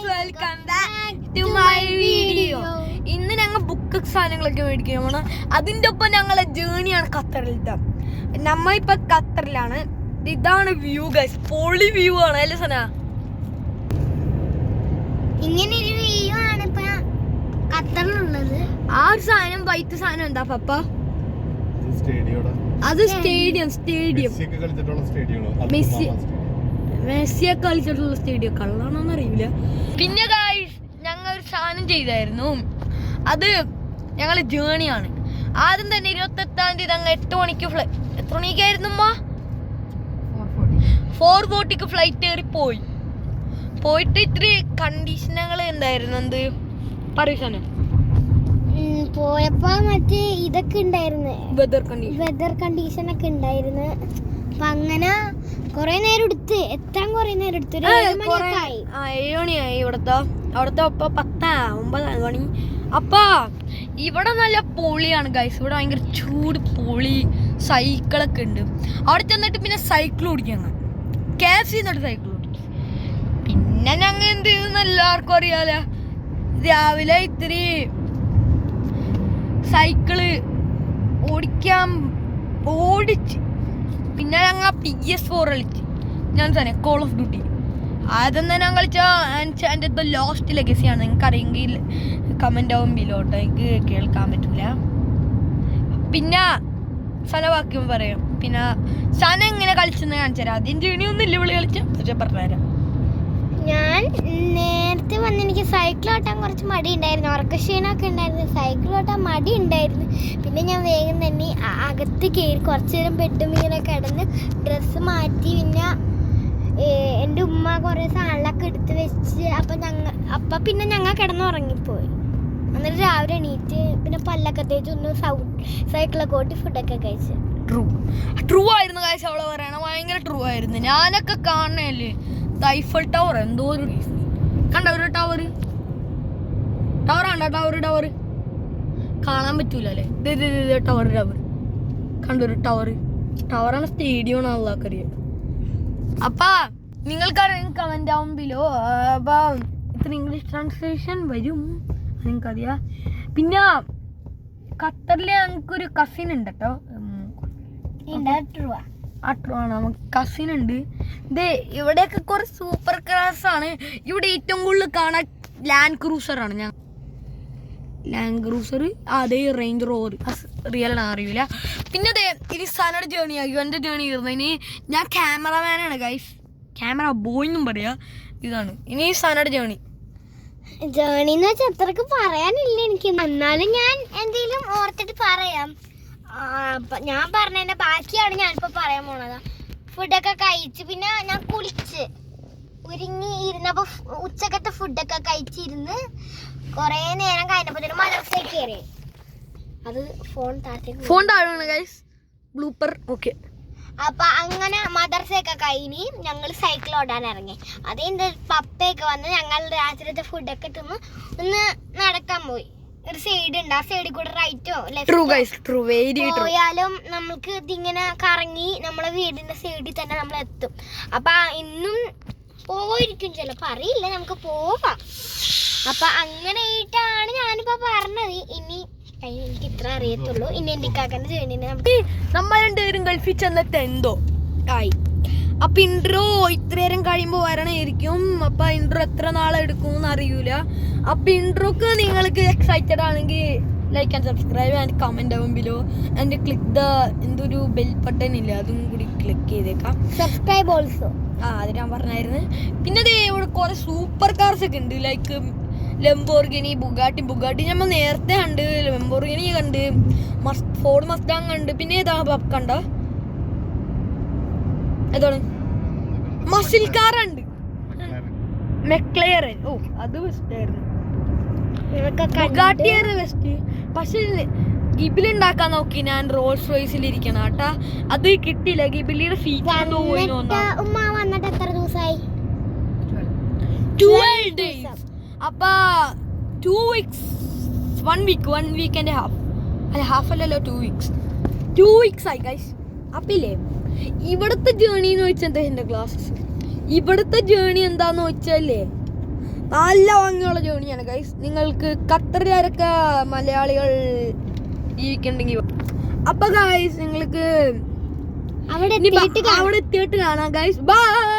Welcome back to my video. ഇന്ന് ഞങ്ങൾ book സാധനങ്ങളൊക്കെ മേടിക്കാൻ പോണം. അതിൻ്റെ ഒപ്പം ഞങ്ങളെ ജേണിയാണ് ഖത്തറിലത്തെ. നമ്മളിപ്പോൾ ഖത്തറിലാണ്. ഇതാണ് വ്യൂ ഗൈസ്, പൊളി വ്യൂ ആണ് അല്ലേ സന? ഇങ്ങനെ ഒരു വ്യൂ ആണ് ഇപ്പൊ ഖത്തറിലുള്ളത്. ആ ഒരു സാധനം വൈറ്റ് സാധനം എന്താ പപ്പ? അത് സ്റ്റേഡിയം മെസ്സിയൊക്കെ കളിച്ചിട്ടുള്ള സ്റ്റേഡിയം. കള്ളാണോന്ന് അറിയില്ല. പിന്നെ ഗൈസ് ഞങ്ങൾ ഒരു സാധനം ചെയ്തായിരുന്നു. അത് ഞങ്ങളെ ജേണിയാണ്. ആദ്യം തന്നെ 28-ാം തീയതി അങ്ങ് 8 മണിക്ക് എത്ര മണിക്കായിരുന്നു 4:40 ഫ്ലൈറ്റ് കയറി പോയിട്ട് ഇത്തിരി കണ്ടീഷനുകൾ എന്തായിരുന്നു? എന്ത് പറയൂ സാധനം? പോയപ്പോ മറ്റേ ഇതൊക്കെ ഉണ്ടായിരുന്നു, വെതർ കണ്ടീഷൻ ഒക്കെ ഉണ്ടായിരുന്നു. അപ്പൊ അങ്ങനെ കൊറേ നേരം എടുത്ത് എത്താൻ, കൊറേ നേരം എടുത്തു. 7 മണിയായി അവിടത്തെ അപ്പൊ 9 മണി. അപ്പൊ ഇവിടെ നല്ല പൊളിയാണ് ഗൈസ്. ഇവിടെ ഭയങ്കര ചൂട് പൊളി സൈക്കിളൊക്കെ ഉണ്ട്. അവിടെ ചെന്നിട്ട് പിന്നെ സൈക്കിൾ ഓടിക്കാൻ KFC സൈക്കിൾ ഓടിക്കും. പിന്നെ ഞങ്ങൾ എന്ത് ചെയ്തെന്ന് എല്ലാവർക്കും അറിയാലോ. രാവിലെ ഇത്തിരി സൈക്കിള് ഓടിച്ച് പിന്നെ ഞങ്ങൾ PS4 കളിച്ച്. ഞാൻ തന്നെ കോൾ ഓഫ് ഡ്യൂട്ടി അതെന്നെ ഞാൻ കളിച്ച എൻ്റെ ലാസ്റ്റ് ലെഗസിയാണ്. നിങ്ങൾക്ക് അറിയെങ്കിൽ കമൻ്റ് ആവും ബിലോട്ടോ, എനിക്ക് കേൾക്കാൻ പറ്റില്ല. പിന്നെ സന വാക്യം പറയാം. പിന്നെ സന എങ്ങനെ കളിച്ചെന്ന് കാണിച്ചു തരാം. ആദ്യം ജേണിയൊന്നുമില്ല വിളി കളിച്ച പക്ഷെ പറഞ്ഞുതരാം. ഞാൻ നേരത്തെ വന്ന് എനിക്ക് സൈക്കിൾ ഓട്ടാൻ കുറച്ച് മടി ഉണ്ടായിരുന്നു, ഉറക്കക്ഷീണമൊക്കെ ഉണ്ടായിരുന്നു. സൈക്കിൾ ഓട്ടാൻ മടി ഉണ്ടായിരുന്നു. പിന്നെ ഞാൻ വേഗം തന്നെ അകത്ത് കയറി കുറച്ച് നേരം ബെഡും ഇങ്ങനെ കിടന്ന് ഡ്രസ്സ് മാറ്റി. പിന്നെ എൻ്റെ ഉമ്മ കുറേ സാധനങ്ങളൊക്കെ എടുത്ത് വെച്ച് അപ്പം പിന്നെ ഞങ്ങൾ കിടന്നുറങ്ങിപ്പോയി. എന്നിട്ട് രാവിലെ എണീറ്റ് പിന്നെ പല്ലൊക്കെ തേച്ച് ഒന്ന് സൈക്കിളൊക്കെ ഓട്ടി ഫുഡൊക്കെ കഴിച്ച്. ട്രൂ ആയിരുന്നു കാഴ്ച അവളെ പറയണം. ഭയങ്കര ട്രൂ ആയിരുന്നു. ഞാനൊക്കെ കാണണല്ലേ ഐഫൽ ടവർ, എന്തോ ഒരു കണ്ട ഒരു ടവർ കാണാൻ പറ്റൂലേ? ടവർ കണ്ടൊരു ടവറാണ്, സ്റ്റേഡിയം ആണറിയാം. അപ്പ നിങ്ങൾക്കറിയാം, കമന്റ് ആവും ബിലോ. അപ്പൊ ഇത്ര ഇംഗ്ലീഷ് ട്രാൻസ്ലേഷൻ വരും നിങ്ങൾക്കറിയാം. പിന്നെ ഖത്തറിലെ ഞങ്ങൾക്കൊരു കസിൻ ഉണ്ട് കേട്ടോ. നമുക്ക് കസിൻ ഉണ്ട്. ഇത് ഇവിടെയൊക്കെ കുറെ സൂപ്പർ കാർസ് ആണ്. ഇവിടെ ഏറ്റവും കൂടുതൽ കാണാൻ ലാൻഡ് ക്രൂസറാണ്. ലാൻഡ് ക്രൂസർ, അതേ റേഞ്ച് റോവർ റിയൽ അറിയില്ല. പിന്നെ അതെ ഇനി സനയുടെ ജേണി ആയി. എൻ്റെ ജേണി ഇരുന്നതിന് ഞാൻ ക്യാമറമാനാണ് ഗൈസ്, ക്യാമറ ബോയ് എന്നും പറയാ. ഇതാണ് ഇനി സനയുടെ ജേണി എന്ന് വെച്ചാൽ അത്രക്ക് പറയാനില്ല എനിക്ക്. എന്നാലും ഞാൻ എന്തെങ്കിലും ഓർത്തിട്ട് പറയാം. ഞാൻ പറഞ്ഞതിന്റെ ബാക്കിയാണ് ഞാനിപ്പോ പറയാൻ പോണത്. ഫുഡൊക്കെ കഴിച്ച് പിന്നെ ഞാൻ കുളിച്ച് ഒരുങ്ങി ഇരുന്നപ്പോ ഉച്ചക്കത്തെ ഫുഡൊക്കെ കഴിച്ചിരുന്ന് കൊറേ നേരം കഴിഞ്ഞപ്പോ മദർസയിൽ കയറി. അത് ഫോൺ താഴെ ഗൈസ്, ബ്ലൂപ്പർ. ഓക്കെ. അപ്പൊ അങ്ങനെ മദർസയൊക്കെ കഴിഞ്ഞ് ഞങ്ങൾ സൈക്കിൾ ഓടാൻ ഇറങ്ങി. അതെന്റെ പപ്പയൊക്കെ വന്ന് ഞങ്ങൾ രാത്രിത്തെ ഫുഡൊക്കെ തിന്ന് ഒന്ന് നടക്കാൻ പോയി. ഒരു സൈഡ് ഉണ്ട്, ആ സൈഡിൽ കൂടെ റൈറ്റോ ലെഫ്റ്റോ പോയാലും നമുക്ക് ഇതിങ്ങനെ കറങ്ങി നമ്മളെ വീടിന്റെ സൈഡിൽ തന്നെ നമ്മൾ എത്തും. അപ്പൊ ഇന്നും പോയിരിക്കും ചിലപ്പോ, അറിയില്ല, നമുക്ക് പോവാം. അപ്പൊ അങ്ങനെയായിട്ടാണ് ഞാനിപ്പോ പറഞ്ഞത്. ഇനി എനിക്ക് ഇത്ര അറിയത്തുള്ളൂ. ഇനി എന്റെ കാക്കന്റെ ജേണിനെ നമ്മൾ രണ്ടുപേരും ഗൾഫിൽ ചെന്നിട്ട് എന്തോ ആയി. അപ്പൊ ഇൻട്രോ ഇത്രയേരം കഴിയുമ്പോ വരണമായിരിക്കും. അപ്പൊ ഇൻട്രോ എത്ര നാളെടുക്കും എന്ന് അറിയൂല. അപ്പൊ ഇൻട്രോക്ക് നിങ്ങൾക്ക് എക്സൈറ്റഡ് ആണെങ്കിൽ like and subscribe and comment ആവും ബിലോ ആൻഡ് ക്ലിക്ക് ദ എന്തൊരു ബെൽ ബട്ടൺ ഇല്ല, അതും കൂടി ക്ലിക്ക് ചെയ്തേക്കാം. Subscribe also. അത് ഞാൻ പറഞ്ഞായിരുന്നു. പിന്നെ ഇവിടെ കുറെ സൂപ്പർ കാർസ് ഒക്കെ ഉണ്ട്. ലൈക്ക് ലംബോർഗിനി, ബുഗാട്ടി നമ്മൾ നേരത്തെ കണ്ട്. ലംബോർഗിനി കണ്ട്, ഫോർഡ് മസ്റ്റാങ് കണ്ട്. പിന്നെ ഏതാ കണ്ട? ഏതാണ്? മസിൽ കാർ ഉണ്ട്, മെക്ലയറൻ. ഓ അത് ബെസ്റ്റ് ആയിരുന്നു. ബുഗാട്ടിയാണ് ബെസ്റ്റ്. പക്ഷെ ഗിബിലുണ്ടാക്കാൻ നോക്കി ഞാൻ റോൾസ് റോയ്സിൽ ഇരിക്കണം കേട്ടാ. അത് കിട്ടിയില്ല. ഗിബിലിയുടെ സീറ്റ് പോയി. ഉമ്മ വന്നിട്ട് എത്ര ദിവസമായി? 12 days. അപ്പൊ 2 weeks, 1 week and a half. അല്ല ഹാഫ് അല്ലല്ലോ, 2 weeks ആയി ഗൈസ്. അപ്പില്ലേ ഇവിടുത്തെ ജേണി എന്ന് വെച്ചാൽ എൻ്റെ ക്ലാസ്സസ് ഇവിടുത്തെ ജേണി എന്താന്ന് വെച്ചാലേ നല്ല ഭംഗിയുള്ള ജേണിയാണ് ഗൈസ്. നിങ്ങൾക്ക് ഖത്തറിലൊക്കെ മലയാളികൾ ജീവിക്കണ്ടെങ്കിൽ അപ്പൊ ഗൈസ് നിങ്ങൾക്ക് അവിടെ അവിടെ എത്തിയിട്ട് കാണാം ഗൈസ്. ബൈ.